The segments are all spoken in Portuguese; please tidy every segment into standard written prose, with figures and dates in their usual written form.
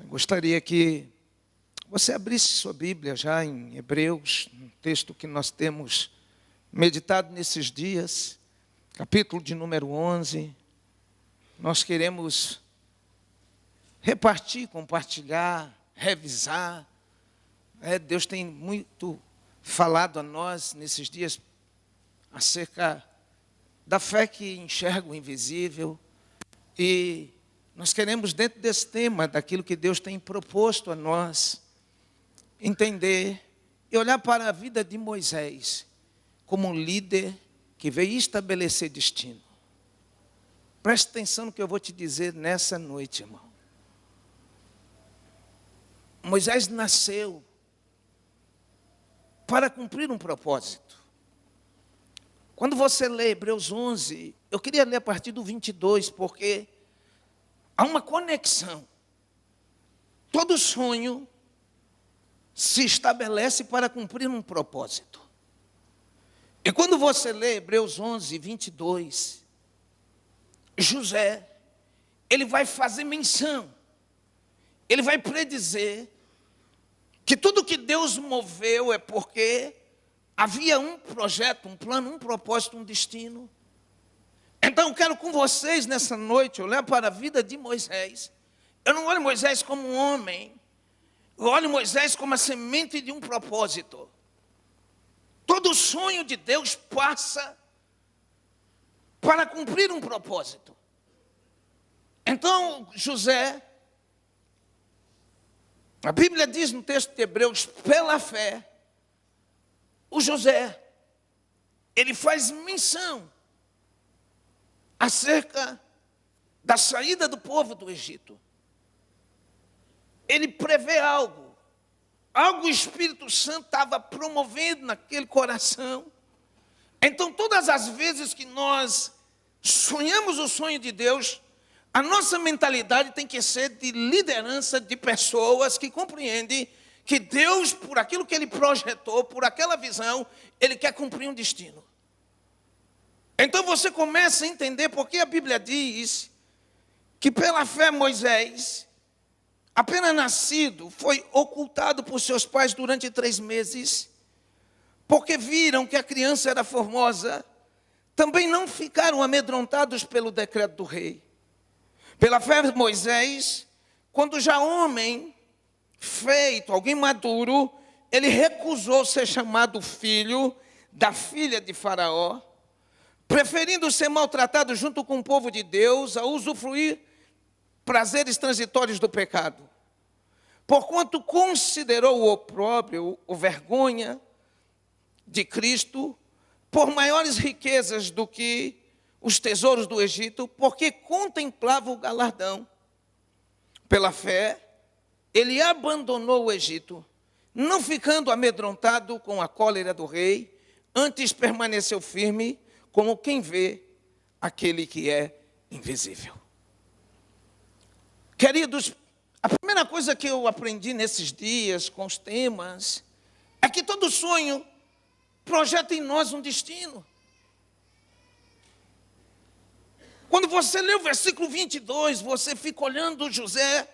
Eu gostaria que você abrisse sua Bíblia já em Hebreus, um texto que nós temos meditado nesses dias, capítulo de número 11. Nós queremos repartir, compartilhar, revisar. Deus tem muito falado a nós nesses dias acerca da fé que enxerga o invisível. E nós queremos, dentro desse tema, daquilo que Deus tem proposto a nós, entender e olhar para a vida de Moisés como um líder que veio estabelecer destino. Preste atenção no que eu vou te dizer nessa noite, irmão. Moisés nasceu para cumprir um propósito. Quando você lê Hebreus 11, eu queria ler a partir do 22, porque há uma conexão. Todo sonho se estabelece para cumprir um propósito. E quando você lê Hebreus 11, 22, José, ele vai fazer menção, ele vai predizer que tudo que Deus moveu é porque havia um projeto, um plano, um propósito, um destino. Então eu quero com vocês nessa noite olhar para a vida de Moisés. Eu não olho Moisés como um homem, eu olho Moisés como a semente de um propósito. Todo sonho de Deus passa para cumprir um propósito. Então José, a Bíblia diz no texto de Hebreus, pela fé, o José, ele faz menção acerca da saída do povo do Egito. Ele prevê algo o Espírito Santo estava promovendo naquele coração. Então, todas as vezes que nós sonhamos o sonho de Deus, a nossa mentalidade tem que ser de liderança de pessoas que compreendem que Deus, por aquilo que Ele projetou, por aquela visão, Ele quer cumprir um destino. Então você começa a entender porque a Bíblia diz que pela fé Moisés, apenas nascido, foi ocultado por seus pais durante 3 meses, porque viram que a criança era formosa, também não ficaram amedrontados pelo decreto do rei. Pela fé Moisés, quando já homem feito, alguém maduro, ele recusou ser chamado filho da filha de Faraó, preferindo ser maltratado junto com o povo de Deus a usufruir prazeres transitórios do pecado. Porquanto considerou o opróbrio, o vergonha de Cristo, por maiores riquezas do que os tesouros do Egito, porque contemplava o galardão. Pela fé, ele abandonou o Egito, não ficando amedrontado com a cólera do rei, antes permaneceu firme, como quem vê aquele que é invisível. Queridos, a primeira coisa que eu aprendi nesses dias com os temas é que todo sonho projeta em nós um destino. Quando você lê o versículo 22, você fica olhando José,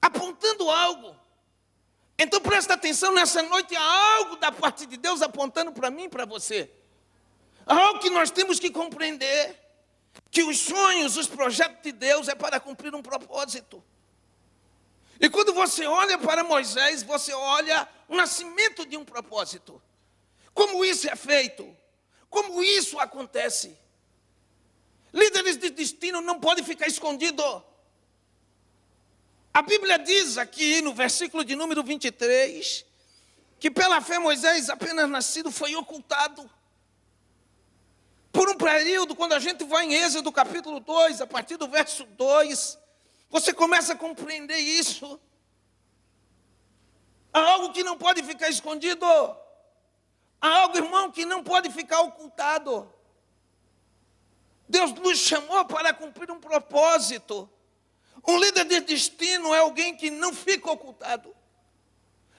apontando algo. Então presta atenção, nessa noite há algo da parte de Deus apontando para mim e para você. Há algo que nós temos que compreender, que os sonhos, os projetos de Deus é para cumprir um propósito. E quando você olha para Moisés, você olha o nascimento de um propósito. Como isso é feito? Como isso acontece? Líderes de destino não podem ficar escondidos. A Bíblia diz aqui no versículo de número 23, que pela fé Moisés, apenas nascido, foi ocultado. Por um período, quando a gente vai em Êxodo capítulo 2, a partir do verso 2, você começa a compreender isso. Há algo que não pode ficar escondido. Há algo, irmão, que não pode ficar ocultado. Deus nos chamou para cumprir um propósito. Um líder de destino é alguém que não fica ocultado.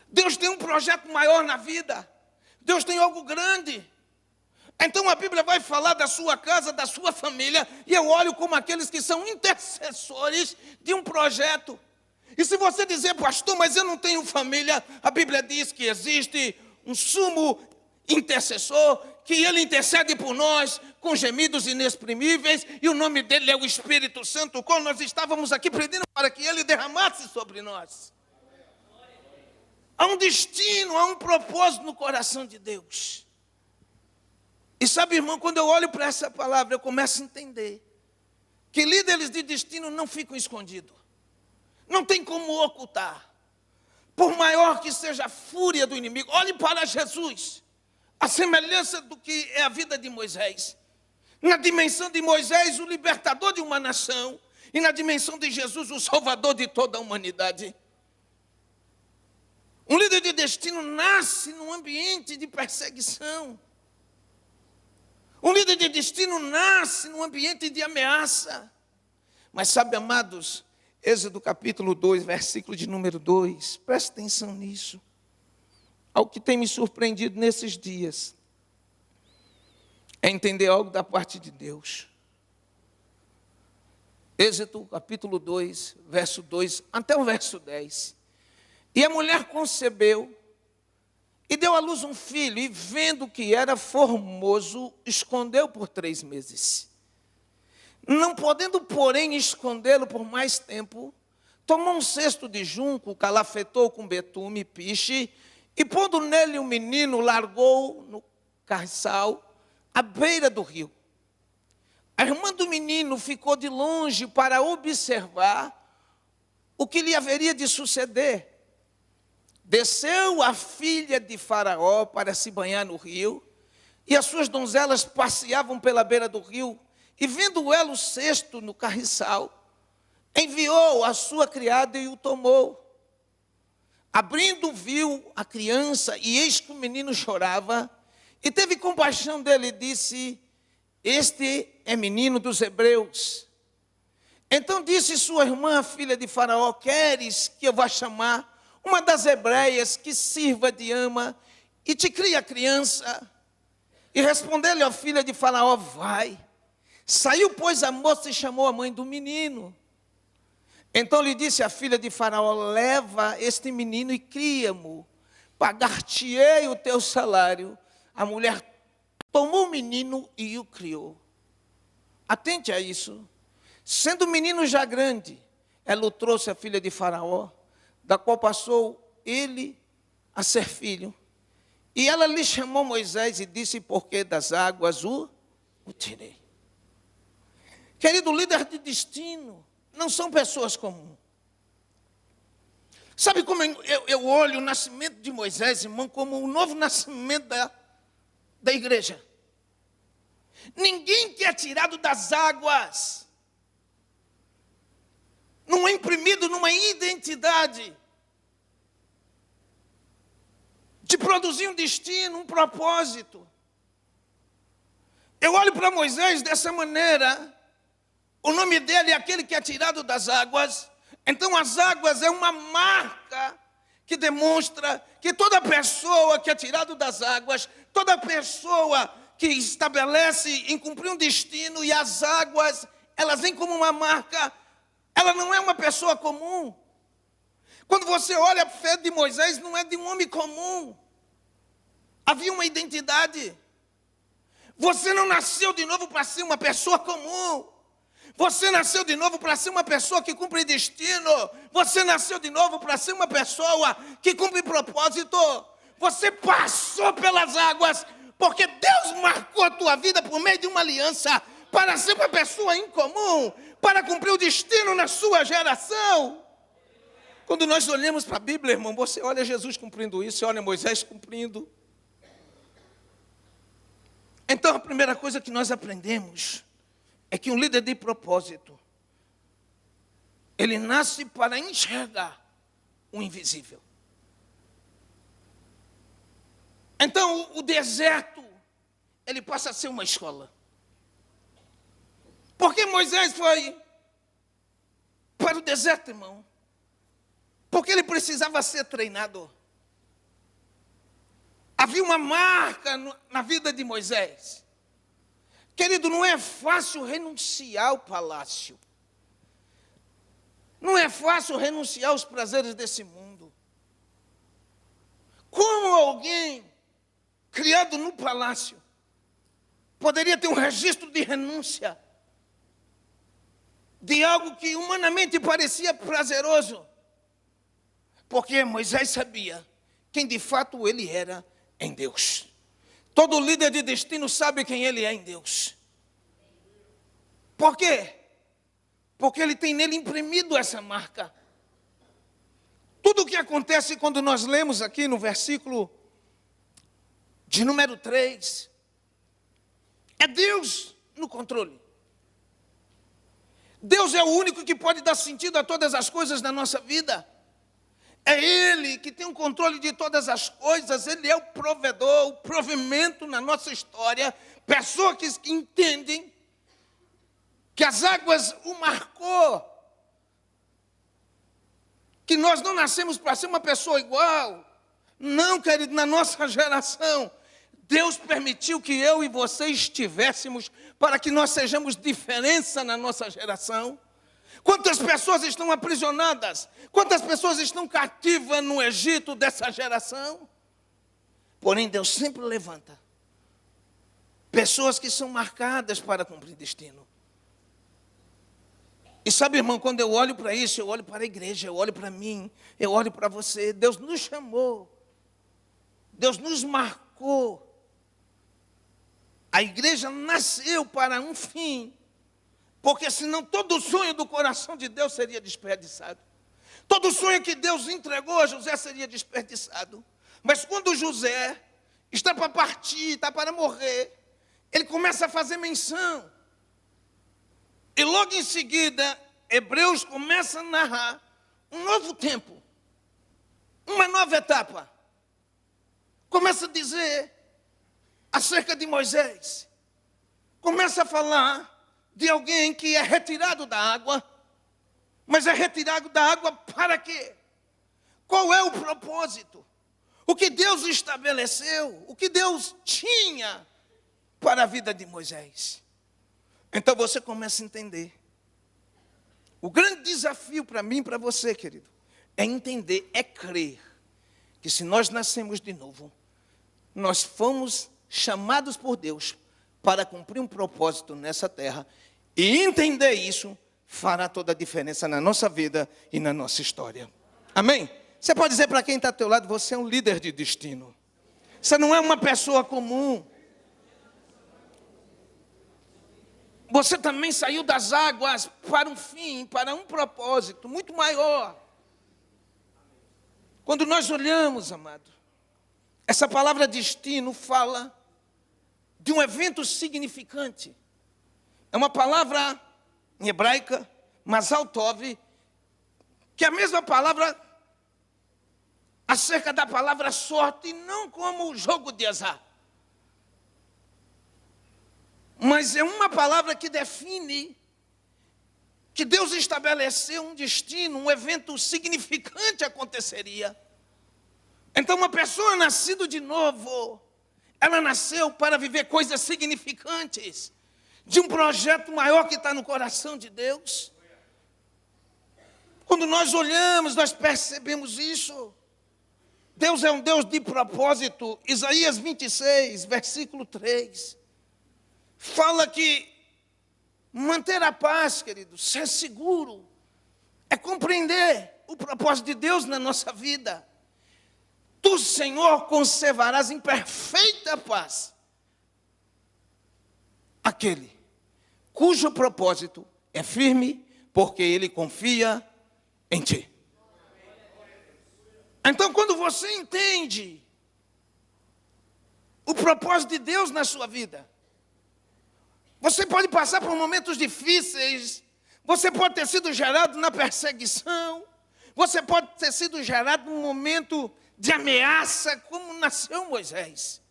Deus tem um projeto maior na vida. Deus tem algo grande. Então a Bíblia vai falar da sua casa, da sua família, e eu olho como aqueles que são intercessores de um projeto. E se você dizer, pastor, mas eu não tenho família, a Bíblia diz que existe um sumo intercessor, que ele intercede por nós com gemidos inexprimíveis, e o nome dele é o Espírito Santo, quando nós estávamos aqui pedindo para que ele derramasse sobre nós. Há um destino, há um propósito no coração de Deus. E sabe, irmão, quando eu olho para essa palavra, eu começo a entender que líderes de destino não ficam escondidos. Não tem como ocultar. Por maior que seja a fúria do inimigo, olhe para Jesus. A semelhança do que é a vida de Moisés. Na dimensão de Moisés, o libertador de uma nação. E na dimensão de Jesus, o salvador de toda a humanidade. Um líder de destino nasce num ambiente de perseguição. Um líder de destino nasce num ambiente de ameaça. Mas sabe, amados, Êxodo capítulo 2, versículo de número 2, preste atenção nisso. Algo que tem me surpreendido nesses dias é entender algo da parte de Deus. Êxodo capítulo 2, verso 2, até o verso 10. E a mulher concebeu e deu à luz um filho, e vendo que era formoso, escondeu por 3 meses. Não podendo, porém, escondê-lo por mais tempo, tomou um cesto de junco, calafetou com betume e piche, e pondo nele o menino, largou no carriçal, à beira do rio. A irmã do menino ficou de longe para observar o que lhe haveria de suceder. Desceu a filha de Faraó para se banhar no rio, e as suas donzelas passeavam pela beira do rio, e vendo ela o cesto no carriçal, enviou a sua criada e o tomou. Abrindo, viu a criança, e eis que o menino chorava, e teve compaixão dele e disse, este é menino dos hebreus. Então disse sua irmã, a filha de Faraó, queres que eu vá chamar uma das hebreias que sirva de ama e te crie a criança? E respondeu-lhe a filha de Faraó, vai. Saiu, pois, a moça e chamou a mãe do menino. Então lhe disse a filha de Faraó, leva este menino e cria-mo, pagar-te-ei o teu salário. A mulher tomou o menino e o criou. Atente a isso. Sendo o menino já grande, ela o trouxe à filha de Faraó, da qual passou ele a ser filho. E ela lhe chamou Moisés e disse, porque das águas o tirei. Querido, líder de destino não são pessoas comuns. Sabe como eu olho o nascimento de Moisés, irmão, como o novo nascimento da igreja? Ninguém que é tirado das águas não é imprimido numa identidade de produzir um destino, um propósito. Eu olho para Moisés dessa maneira. O nome dele é aquele que é tirado das águas. Então as águas é uma marca que demonstra que toda pessoa que é tirado das águas, toda pessoa que estabelece em cumprir um destino, e as águas, elas vêm como uma marca, ela não é uma pessoa comum. Quando você olha a fé de Moisés, não é de um homem comum. Havia uma identidade. Você não nasceu de novo para ser uma pessoa comum. Você nasceu de novo para ser uma pessoa que cumpre destino. Você nasceu de novo para ser uma pessoa que cumpre propósito. Você passou pelas águas, porque Deus marcou a tua vida por meio de uma aliança, para ser uma pessoa incomum, para cumprir o destino na sua geração. Quando nós olhamos para a Bíblia, irmão, você olha Jesus cumprindo isso, você olha Moisés cumprindo. Então, a primeira coisa que nós aprendemos é que um líder de propósito, ele nasce para enxergar o invisível. Então, o deserto, ele passa a ser uma escola. Por que Moisés foi para o deserto, irmão? Porque ele precisava ser treinado. Havia uma marca na vida de Moisés. Querido, não é fácil renunciar ao palácio. Não é fácil renunciar aos prazeres desse mundo. Como alguém criado no palácio poderia ter um registro de renúncia de algo que humanamente parecia prazeroso? Porque Moisés sabia quem de fato ele era em Deus. Todo líder de destino sabe quem ele é em Deus. Por quê? Porque ele tem nele imprimido essa marca. Tudo o que acontece quando nós lemos aqui no versículo de número 3, é Deus no controle. Deus é o único que pode dar sentido a todas as coisas na nossa vida. É Ele que tem o controle de todas as coisas. Ele é o provedor, o provimento na nossa história. Pessoas que entendem que as águas o marcou, que nós não nascemos para ser uma pessoa igual. Não, querido, na nossa geração, Deus permitiu que eu e você estivéssemos para que nós sejamos diferença na nossa geração. Quantas pessoas estão aprisionadas? Quantas pessoas estão cativas no Egito dessa geração? Porém, Deus sempre levanta pessoas que são marcadas para cumprir destino. E sabe, irmão, quando eu olho para isso, eu olho para a igreja, eu olho para mim, eu olho para você. Deus nos chamou, Deus nos marcou. A igreja nasceu para um fim, porque senão todo o sonho do coração de Deus seria desperdiçado. Todo o sonho que Deus entregou a José seria desperdiçado. Mas quando José está para partir, está para morrer, ele começa a fazer menção. E logo em seguida, Hebreus começa a narrar um novo tempo, uma nova etapa. Começa a dizer acerca de Moisés. Começa a falar de alguém que é retirado da água. Mas é retirado da água para quê? Qual é o propósito? O que Deus estabeleceu? O que Deus tinha para a vida de Moisés? Então você começa a entender. O grande desafio para mim e para você, querido, é entender, é crer que se nós nascemos de novo, nós fomos chamados por Deus para cumprir um propósito nessa terra. E entender isso fará toda a diferença na nossa vida e na nossa história. Amém? Você pode dizer para quem está ao teu lado, você é um líder de destino. Você não é uma pessoa comum. Você também saiu das águas para um fim, para um propósito muito maior. Quando nós olhamos, amado, essa palavra destino fala de um evento significante. É uma palavra em hebraica, Mazal Tov, que é a mesma palavra acerca da palavra sorte, não como o jogo de azar. Mas é uma palavra que define que Deus estabeleceu um destino, um evento significante aconteceria. Então uma pessoa nascida de novo, ela nasceu para viver coisas significantes, de um projeto maior que está no coração de Deus. Quando nós olhamos, nós percebemos isso. Deus é um Deus de propósito. Isaías 26, versículo 3. Fala que manter a paz, querido, ser seguro, é compreender o propósito de Deus na nossa vida. Tu, Senhor, conservarás em perfeita paz aquele cujo propósito é firme, porque ele confia em ti. Então, quando você entende o propósito de Deus na sua vida, você pode passar por momentos difíceis, você pode ter sido gerado na perseguição, você pode ter sido gerado num momento de ameaça, como nasceu Moisés.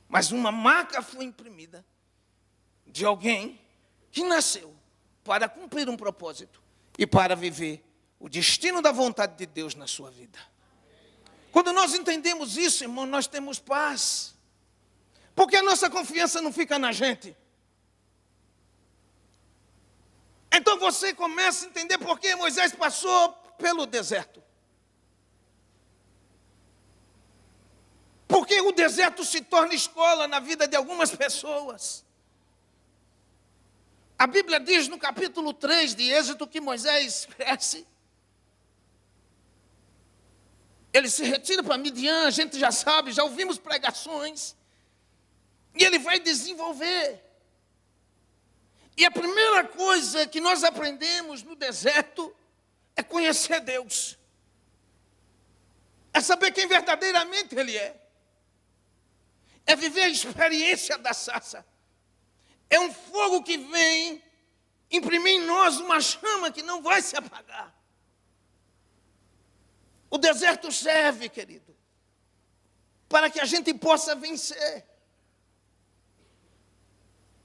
Mas uma marca foi imprimida de alguém que nasceu para cumprir um propósito e para viver o destino da vontade de Deus na sua vida. Quando nós entendemos isso, irmão, nós temos paz. Porque a nossa confiança não fica na gente. Então você começa a entender por que Moisés passou pelo deserto. Porque o deserto se torna escola na vida de algumas pessoas. A Bíblia diz no capítulo 3 de Êxodo que Moisés cresce. Ele se retira para Midian, a gente já sabe, já ouvimos pregações. E ele vai desenvolver. E a primeira coisa que nós aprendemos no deserto é conhecer Deus. É saber quem verdadeiramente Ele é. É viver a experiência da sarça. É um fogo que vem imprimir em nós uma chama que não vai se apagar. O deserto serve, querido, para que a gente possa vencer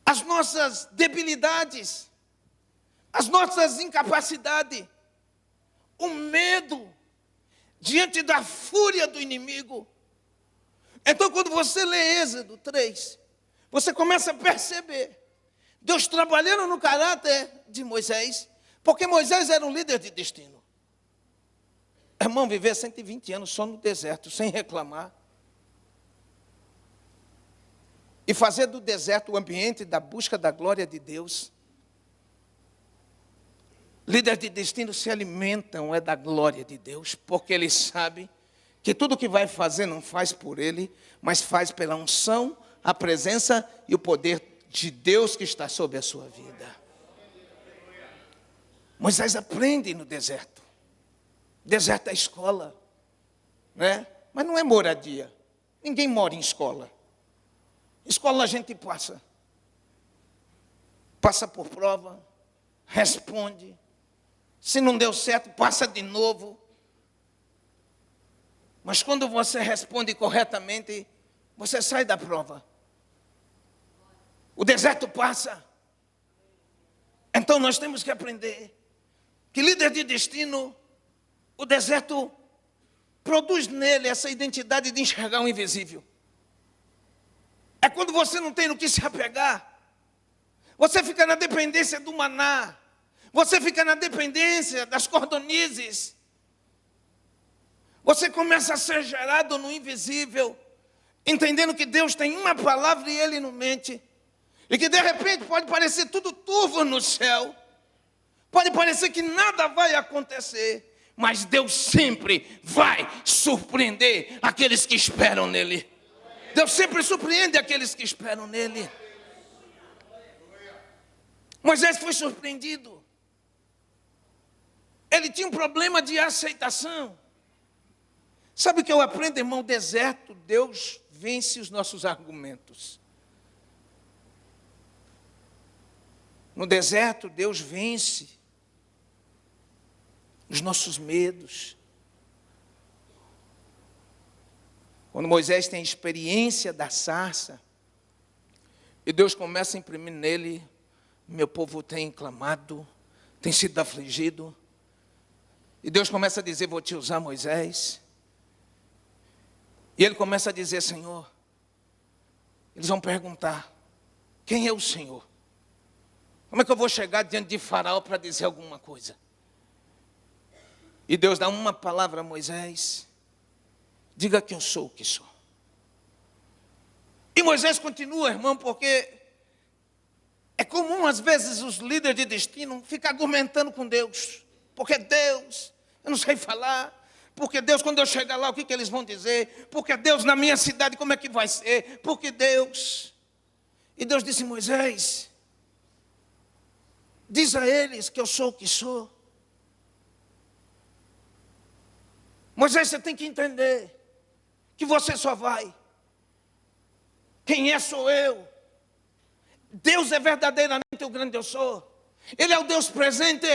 as nossas debilidades, as nossas incapacidades, o medo diante da fúria do inimigo. Então, quando você lê Êxodo 3, você começa a perceber Deus trabalhando no caráter de Moisés, porque Moisés era um líder de destino. Irmão, viver 120 anos só no deserto, sem reclamar, e fazer do deserto o ambiente da busca da glória de Deus. Líderes de destino se alimentam da glória de Deus, porque eles sabem que tudo que vai fazer não faz por ele, mas faz pela unção, a presença e o poder de Deus que está sobre a sua vida. Moisés aprende no deserto. Deserto é escola, né? Mas não é moradia. Ninguém mora em escola. Escola a gente passa por prova, responde. Se não deu certo, passa de novo. Mas quando você responde corretamente, você sai da prova. O deserto passa. Então nós temos que aprender que líder de destino, o deserto produz nele essa identidade de enxergar o invisível. É quando você não tem no que se apegar. Você fica na dependência do maná. Você fica na dependência das cordonizes. Você começa a ser gerado no invisível, entendendo que Deus tem uma palavra e Ele não mente. E que de repente pode parecer tudo turvo no céu. Pode parecer que nada vai acontecer. Mas Deus sempre vai surpreender aqueles que esperam nele. Deus sempre surpreende aqueles que esperam nele. Moisés foi surpreendido. Ele tinha um problema de aceitação. Sabe o que eu aprendo, irmão? Deserto, Deus vence os nossos argumentos. No deserto, Deus vence os nossos medos. Quando Moisés tem a experiência da sarça, e Deus começa a imprimir nele, meu povo tem clamado, tem sido afligido, e Deus começa a dizer, vou te usar, Moisés. E ele começa a dizer, Senhor, eles vão perguntar, quem é o Senhor? Como é que eu vou chegar diante de Faraó para dizer alguma coisa? E Deus dá uma palavra a Moisés, diga que eu sou o que sou. E Moisés continua, irmão, porque é comum às vezes os líderes de destino ficar argumentando com Deus. Porque Deus, eu não sei falar. Porque Deus, quando eu chegar lá, o que eles vão dizer? Porque Deus, na minha cidade, como é que vai ser? Porque Deus. E Deus disse, Moisés, diz a eles que eu sou o que sou. Moisés, você tem que entender que você só vai. Quem é sou eu. Deus é verdadeiramente o grande eu sou. Ele é o Deus presente.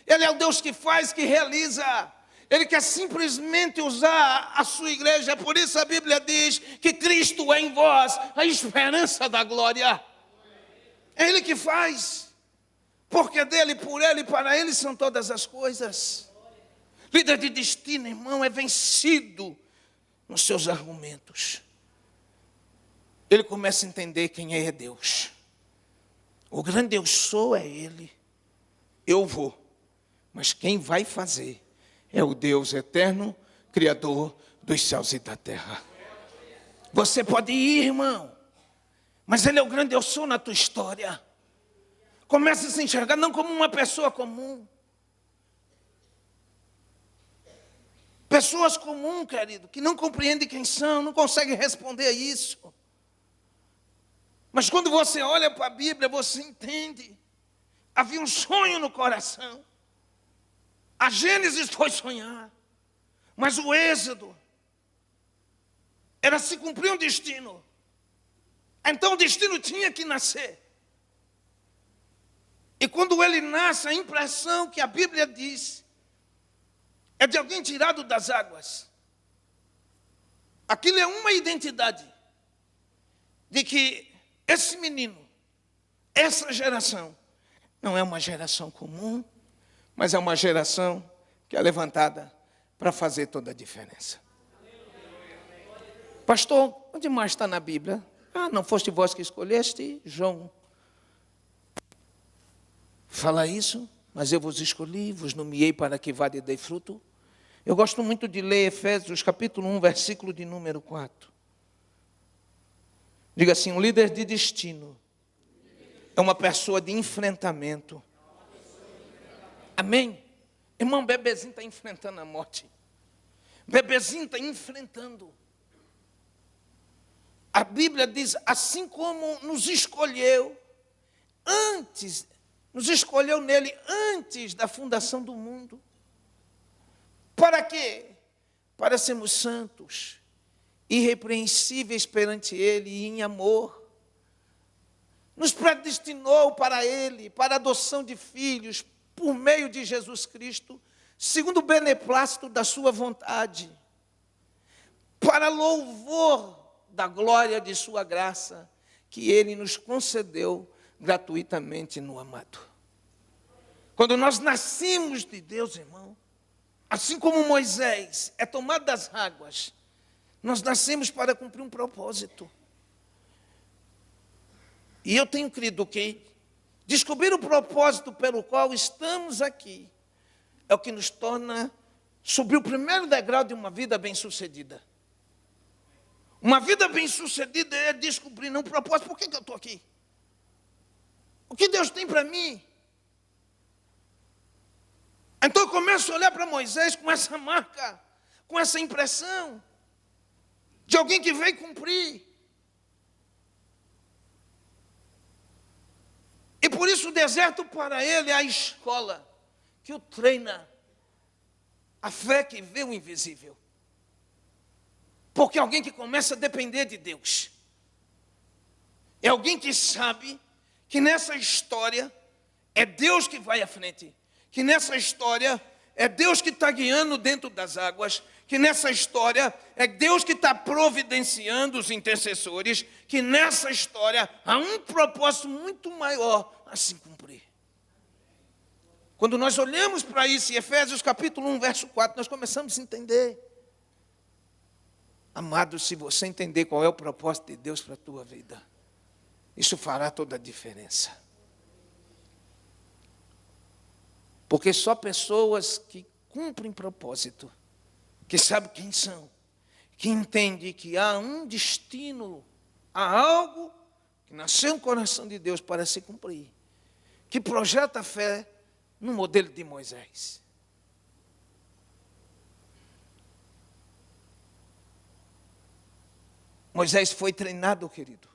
Ele é o Deus que faz, que realiza. Ele quer simplesmente usar a sua igreja. Por isso a Bíblia diz que Cristo é em vós a esperança da glória. É Ele que faz. Porque dele, por Ele e para Ele são todas as coisas. Líder de destino, irmão, é vencido nos seus argumentos. Ele começa a entender quem é Deus. O grande eu sou é Ele. eu vou. Mas quem vai fazer é o Deus eterno, Criador dos céus e da terra. Você pode ir, irmão, mas Ele é o grande eu sou na tua história. Comece a se enxergar não como uma pessoa comum. Pessoas comuns, querido, que não compreendem quem são, não conseguem responder a isso. Mas quando você olha para a Bíblia, você entende. Havia um sonho no coração. A Gênesis foi sonhar. Mas o Êxodo era se cumprir um destino. Então o destino tinha que nascer. E quando ele nasce, a impressão que a Bíblia diz é de alguém tirado das águas. Aquilo é uma identidade de que esse menino, essa geração, não é uma geração comum, mas é uma geração que é levantada para fazer toda a diferença. Pastor, onde mais está na Bíblia? Não foste vós que escolheste? João fala isso, mas eu vos escolhi, vos nomeei para que vá e dê fruto. Eu gosto muito de ler Efésios capítulo 1, versículo de número 4. Diga assim, um líder de destino é uma pessoa de enfrentamento. Amém? Irmão, bebezinho está enfrentando a morte. Bebezinho está enfrentando. A Bíblia diz, assim como nos escolheu antes, nos escolheu nele antes da fundação do mundo. Para quê? Para sermos santos, irrepreensíveis perante Ele e em amor. Nos predestinou para Ele, para a adoção de filhos, por meio de Jesus Cristo, segundo o beneplácito da sua vontade, para louvor da glória de sua graça, que Ele nos concedeu gratuitamente no amado. Quando nós nascemos de Deus, irmão, assim como Moisés é tomado das águas, nós nascemos para cumprir um propósito. E eu tenho crido que descobrir o propósito pelo qual estamos aqui é o que nos torna subir o primeiro degrau de uma vida bem-sucedida. Uma vida bem-sucedida é descobrir um propósito. Por que eu estou aqui? O que Deus tem para mim? Então eu começo a olhar para Moisés com essa marca, com essa impressão de alguém que veio cumprir. E por isso o deserto para ele é a escola que o treina, a fé que vê o invisível. Porque é alguém que começa a depender de Deus. É alguém que sabe que nessa história é Deus que vai à frente. Que nessa história é Deus que está guiando dentro das águas. Que nessa história é Deus que está providenciando os intercessores. Que nessa história há um propósito muito maior a se cumprir. Quando nós olhamos para isso, em Efésios capítulo 1, verso 4, nós começamos a entender. Amado, se você entender qual é o propósito de Deus para a tua vida, isso fará toda a diferença. Porque só pessoas que cumprem propósito, que sabem quem são, que entendem que há um destino, há algo que nasceu no coração de Deus para se cumprir, que projeta a fé no modelo de Moisés. Moisés foi treinado, querido.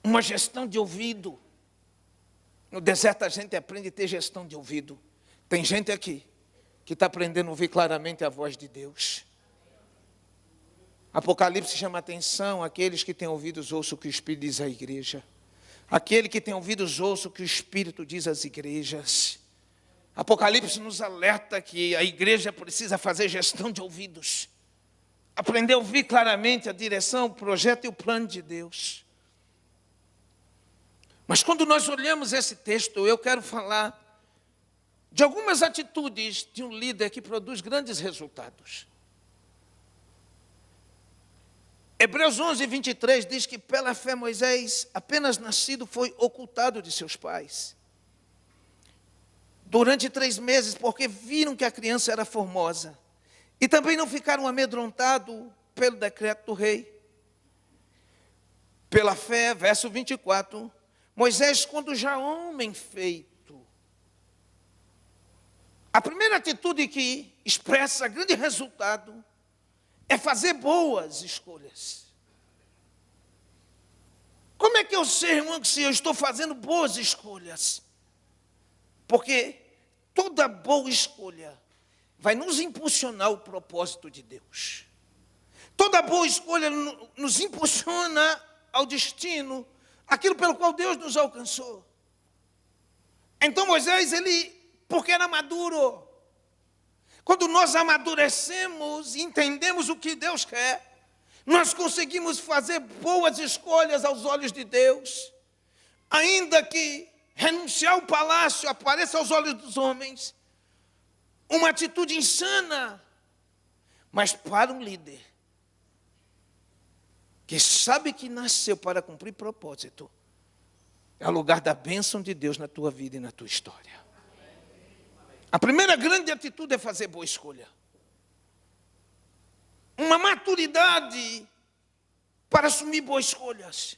Uma gestão de ouvido. No deserto a gente aprende a ter gestão de ouvido. Tem gente aqui que está aprendendo a ouvir claramente a voz de Deus. Apocalipse chama a atenção, aqueles que têm ouvidos ouçam o que o Espírito diz à igreja. Aquele que tem ouvidos ouça o que o Espírito diz às igrejas. Apocalipse nos alerta que a igreja precisa fazer gestão de ouvidos. Aprender a ouvir claramente a direção, o projeto e o plano de Deus. Mas quando nós olhamos esse texto, eu quero falar de algumas atitudes de um líder que produz grandes resultados. Hebreus 11, 23 diz que pela fé Moisés, apenas nascido, foi ocultado de seus pais. durante 3 meses, porque viram que a criança era formosa. E também não ficaram amedrontados pelo decreto do rei. Pela fé, verso 24, Moisés, quando já homem feito. A primeira atitude que expressa grande resultado é fazer boas escolhas. Como é que eu sei, irmão, que se eu estou fazendo boas escolhas? Porque toda boa escolha vai nos impulsionar o propósito de Deus. Toda boa escolha nos impulsiona ao destino, aquilo pelo qual Deus nos alcançou. Então Moisés, porque era maduro, quando nós amadurecemos e entendemos o que Deus quer, nós conseguimos fazer boas escolhas aos olhos de Deus, ainda que renunciar ao palácio apareça aos olhos dos homens, uma atitude insana, mas para um líder que sabe que nasceu para cumprir propósito, é o lugar da bênção de Deus na tua vida e na tua história. A primeira grande atitude é fazer boa escolha. Uma maturidade para assumir boas escolhas.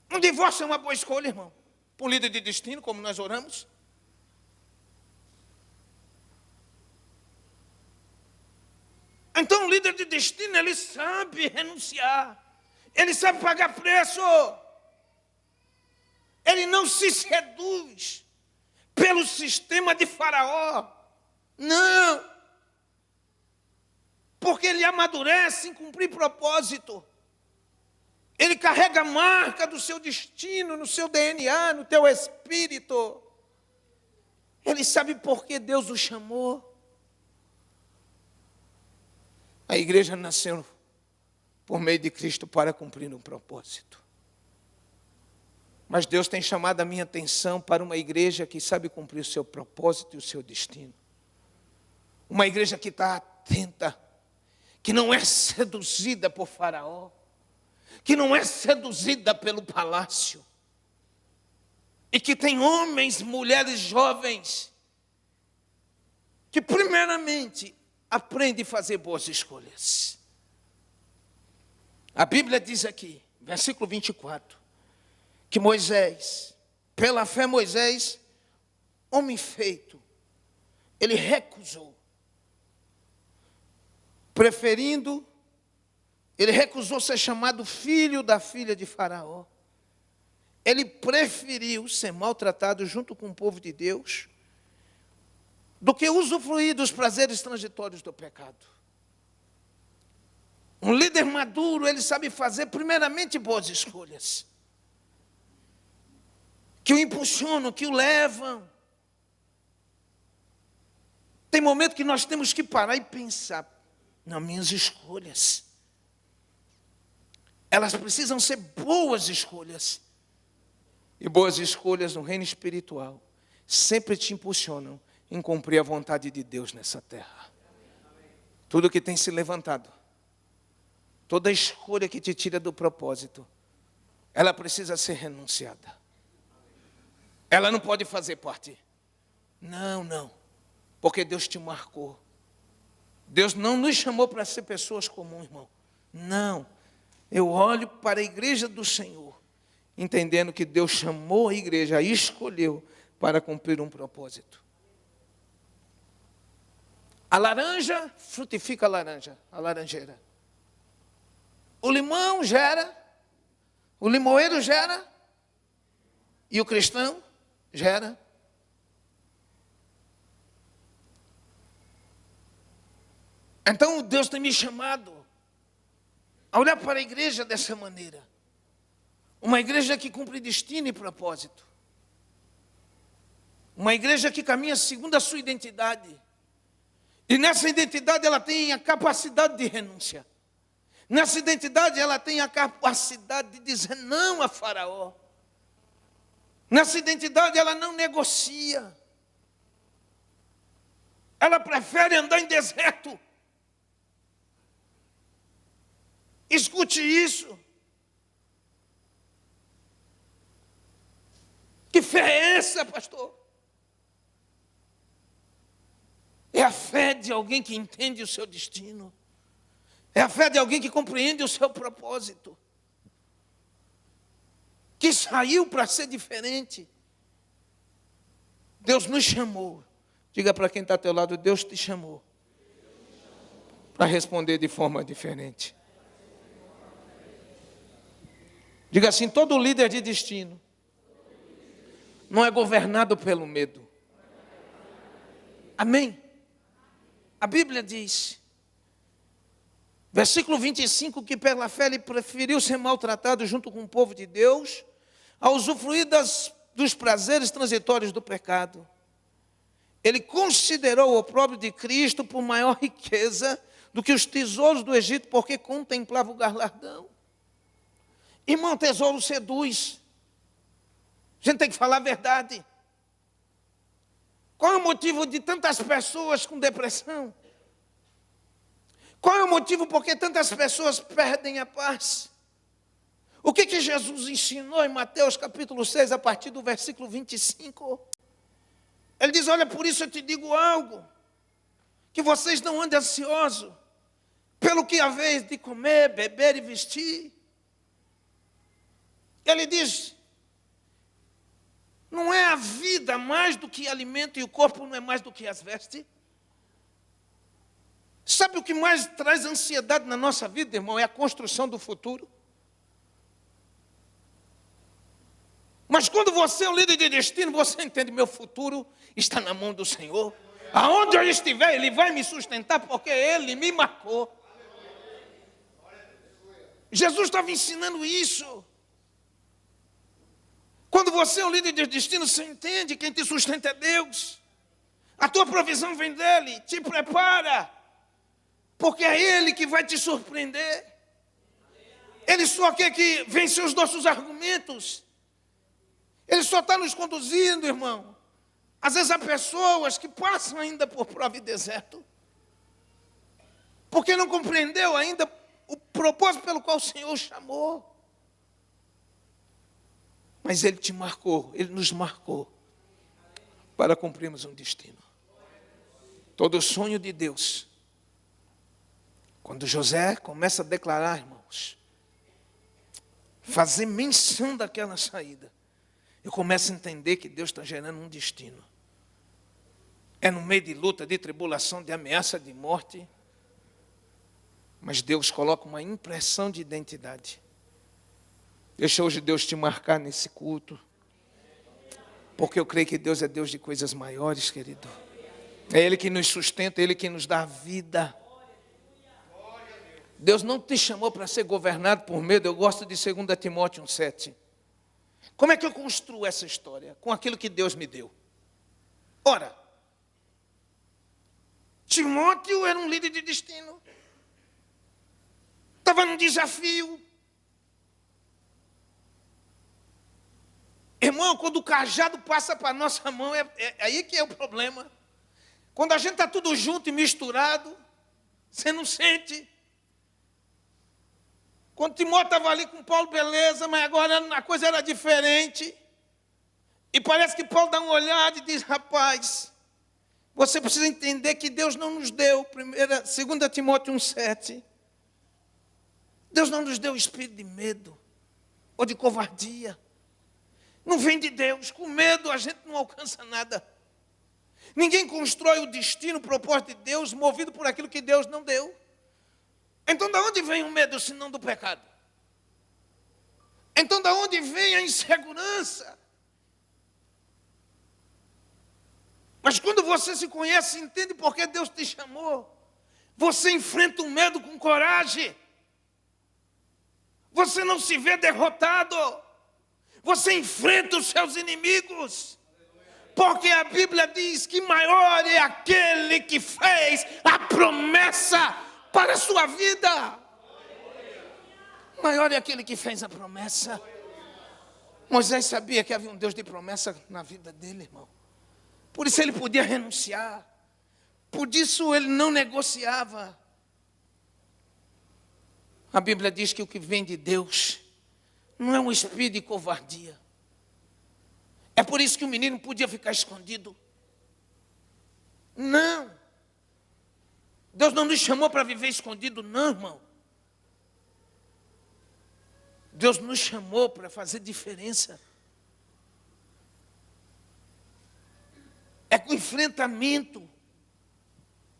Um divórcio é uma boa escolha, irmão. Para um líder de destino, como nós oramos. Então, o líder de destino, ele sabe renunciar. Ele sabe pagar preço. Ele não se seduz pelo sistema de Faraó. Não. Porque ele amadurece em cumprir propósito. Ele carrega a marca do seu destino, no seu DNA, no teu espírito. Ele sabe por que Deus o chamou. A igreja nasceu por meio de Cristo para cumprir um propósito. Mas Deus tem chamado a minha atenção para uma igreja que sabe cumprir o seu propósito e o seu destino. Uma igreja que está atenta, que não é seduzida por Faraó, que não é seduzida pelo palácio, e que tem homens, mulheres jovens, que primeiramente aprendem a fazer boas escolhas. A Bíblia diz aqui, versículo 24, que Moisés, pela fé Moisés, homem feito, ele recusou, ele recusou ser chamado filho da filha de Faraó. Ele preferiu ser maltratado junto com o povo de Deus do que usufruir dos prazeres transitórios do pecado. Um líder maduro, ele sabe fazer primeiramente boas escolhas, que o impulsionam, que o levam. Tem momento que nós temos que parar e pensar nas minhas escolhas. Elas precisam ser boas escolhas. E boas escolhas no reino espiritual sempre te impulsionam em cumprir a vontade de Deus nessa terra. Tudo que tem se levantado, toda escolha que te tira do propósito, ela precisa ser renunciada. Ela não pode fazer parte. Não. Porque Deus te marcou. Deus não nos chamou para ser pessoas comuns, irmão. Não. Eu olho para a igreja do Senhor, entendendo que Deus chamou a igreja, a escolheu para cumprir um propósito. A laranja frutifica a laranja, a laranjeira. O limão gera, o limoeiro gera, e o cristão gera. Então Deus tem me chamado a olhar para a igreja dessa maneira. Uma igreja que cumpre destino e propósito. Uma igreja que caminha segundo a sua identidade. E nessa identidade ela tem a capacidade de renúncia. Nessa identidade ela tem a capacidade de dizer não a Faraó. Nessa identidade ela não negocia. Ela prefere andar em deserto. Escute isso. Que fé é essa, pastor? fé de alguém que entende o seu destino. É a fé de alguém que compreende o seu propósito. Que saiu para ser diferente. Deus nos chamou. Diga para quem está ao teu lado, Deus te chamou. Para responder de forma diferente. Diga assim, todo líder de destino não é governado pelo medo. Amém? A Bíblia diz, versículo 25, que pela fé ele preferiu ser maltratado junto com o povo de Deus, a usufruir dos prazeres transitórios do pecado. Ele considerou o opróbrio de Cristo por maior riqueza do que os tesouros do Egito, porque contemplava o galardão. Irmão, tesouro seduz. A gente tem que falar a verdade. Qual é o motivo de tantas pessoas com depressão? Qual é o motivo por que tantas pessoas perdem a paz? O que Jesus ensinou em Mateus capítulo 6, a partir do versículo 25? Ele diz, olha, por isso eu te digo algo, que vocês não andem ansiosos, pelo que haveis de comer, beber e vestir. Ele diz, não é a vida mais do que alimento e o corpo não é mais do que as vestes? Sabe o que mais traz ansiedade na nossa vida, irmão? É a construção do futuro. Mas quando você é um líder de destino, você entende, meu futuro está na mão do Senhor. Aonde eu estiver, Ele vai me sustentar, porque Ele me marcou. Jesus estava ensinando isso. Quando você é um líder de destino, você entende, quem te sustenta é Deus. A tua provisão vem dEle, te prepara. Porque é Ele que vai te surpreender. Ele só quer que vença os nossos argumentos. Ele só está nos conduzindo, irmão. Às vezes há pessoas que passam ainda por prova e deserto. Porque não compreendeu ainda o propósito pelo qual o Senhor o chamou. Mas Ele te marcou, Ele nos marcou para cumprirmos um destino. Todo sonho de Deus. Quando José começa a declarar, irmãos, fazer menção daquela saída, eu começo a entender que Deus está gerando um destino. É no meio de luta, de tribulação, de ameaça de morte, mas Deus coloca uma impressão de identidade. Deixa hoje Deus te marcar nesse culto, porque eu creio que Deus é Deus de coisas maiores, querido. É Ele que nos sustenta, é Ele que nos dá a vida. Deus não te chamou para ser governado por medo. Eu gosto de 2 Timóteo 1,7. Como é que eu construo essa história? Com aquilo que Deus me deu. Ora, Timóteo era um líder de destino. Estava num desafio. Irmão, quando o cajado passa para a nossa mão, é aí que é o problema. Quando a gente está tudo junto e misturado, você não sente. Quando Timóteo estava ali com Paulo, beleza, mas agora a coisa era diferente. E parece que Paulo dá uma olhada e diz, rapaz, você precisa entender que Deus não nos deu, 2 Timóteo 1,7. Deus não nos deu espírito de medo ou de covardia. Não vem de Deus. Com medo a gente não alcança nada. Ninguém constrói o destino, o propósito de Deus, movido por aquilo que Deus não deu. Então, de onde vem o medo, se não do pecado? Então, de onde vem a insegurança? Mas quando você se conhece, entende por que Deus te chamou. Você enfrenta o medo com coragem. Você não se vê derrotado. Você enfrenta os seus inimigos. Porque a Bíblia diz que maior é aquele que fez a promessa para a sua vida. Maior é aquele que fez a promessa. Moisés sabia que havia um Deus de promessa na vida dele, irmão. Por isso ele podia renunciar. Por isso ele não negociava. A Bíblia diz que o que vem de Deus não é um espírito de covardia. É por isso que o menino podia ficar escondido. Não. Deus não nos chamou para viver escondido, não, irmão. Deus nos chamou para fazer diferença. É com enfrentamento.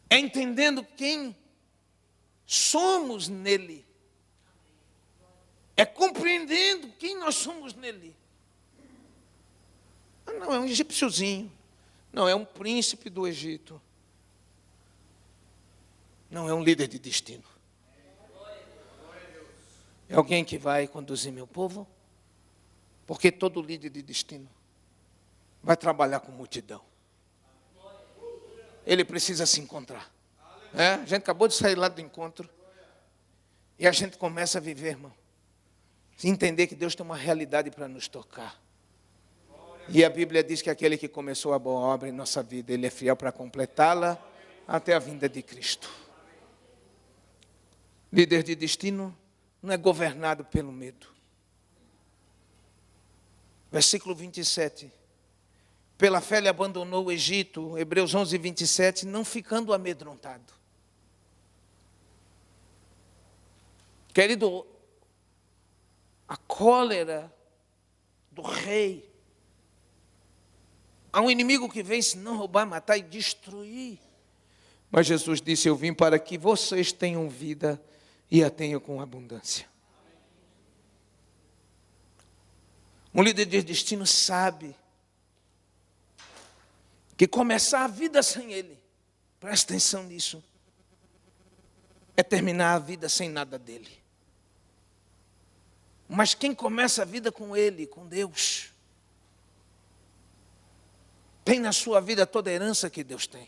É entendendo quem somos nele. É compreendendo quem nós somos nele. Não é um egípciozinho. Não é um príncipe do Egito. Não é um líder de destino. É alguém que vai conduzir meu povo. Porque todo líder de destino vai trabalhar com multidão. Ele precisa se encontrar. A gente acabou de sair lá do encontro. E a gente começa a viver, irmão. Entender que Deus tem uma realidade para nos tocar. E a Bíblia diz que aquele que começou a boa obra em nossa vida, Ele é fiel para completá-la até a vinda de Cristo. Líder de destino não é governado pelo medo. Versículo 27. Pela fé ele abandonou o Egito, Hebreus 11, 27, não ficando amedrontado. Querido, a cólera do rei, há um inimigo que vem senão roubar, matar e destruir. Mas Jesus disse, eu vim para que vocês tenham vida e a tenham com abundância. Um líder de destino sabe que começar a vida sem ele, presta atenção nisso, é terminar a vida sem nada dele. Mas quem começa a vida com ele, com Deus, tem na sua vida toda a herança que Deus tem.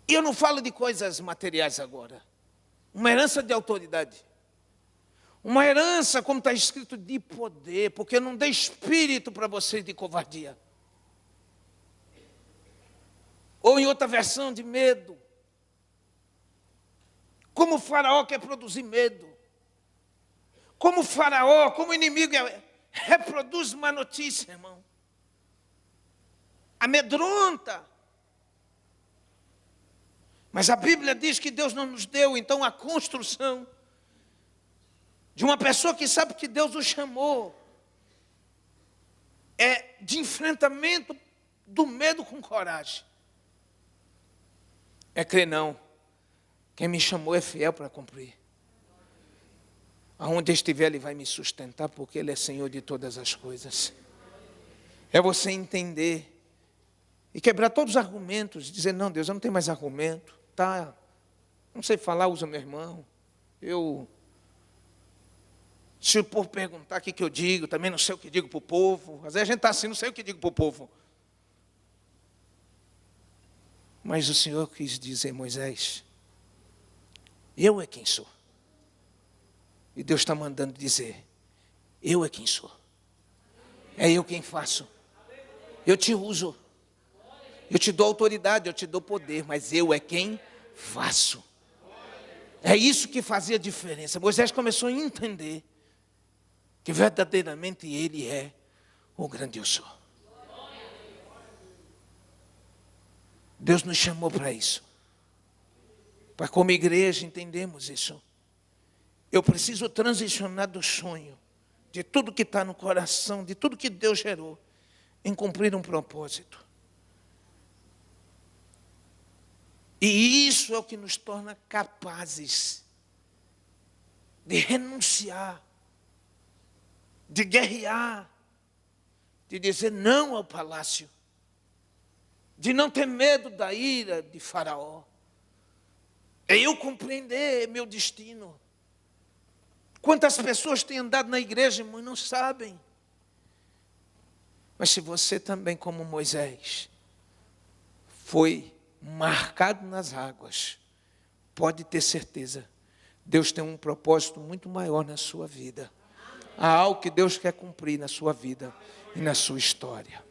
E eu não falo de coisas materiais agora. Uma herança de autoridade. Uma herança, como está escrito, de poder, porque eu não dei espírito para vocês de covardia. Ou em outra versão, de medo. Como o faraó quer produzir medo. Como o faraó, como o inimigo reproduz uma notícia, irmão. Amedronta. Mas a Bíblia diz que Deus não nos deu, então, a construção de uma pessoa que sabe que Deus o chamou. É de enfrentamento do medo com coragem. É crer não. Quem me chamou é fiel para cumprir. Aonde estiver, Ele vai me sustentar, porque Ele é Senhor de todas as coisas. É você entender e quebrar todos os argumentos, dizer, não, Deus, eu não tenho mais argumento, tá? Não sei falar, usa meu irmão. Se o povo perguntar o que eu digo, também não sei o que digo para o povo. Às vezes a gente está assim, não sei o que digo para o povo. Mas o Senhor quis dizer, Moisés, eu é quem sou. E Deus está mandando dizer, eu é quem sou. É eu quem faço. Eu te uso. Eu te dou autoridade, eu te dou poder, mas eu é quem faço. É isso que fazia diferença. Moisés começou a entender que verdadeiramente Ele é o grande eu sou. Deus nos chamou para isso. Para como igreja entendemos isso. Eu preciso transicionar do sonho, de tudo que está no coração, de tudo que Deus gerou, em cumprir um propósito. E isso é o que nos torna capazes de renunciar, de guerrear, de dizer não ao palácio, de não ter medo da ira de Faraó. É eu compreender meu destino. Quantas pessoas têm andado na igreja, irmão, e não sabem. Mas se você também, como Moisés, foi marcado nas águas, pode ter certeza, Deus tem um propósito muito maior na sua vida. Há algo que Deus quer cumprir na sua vida e na sua história.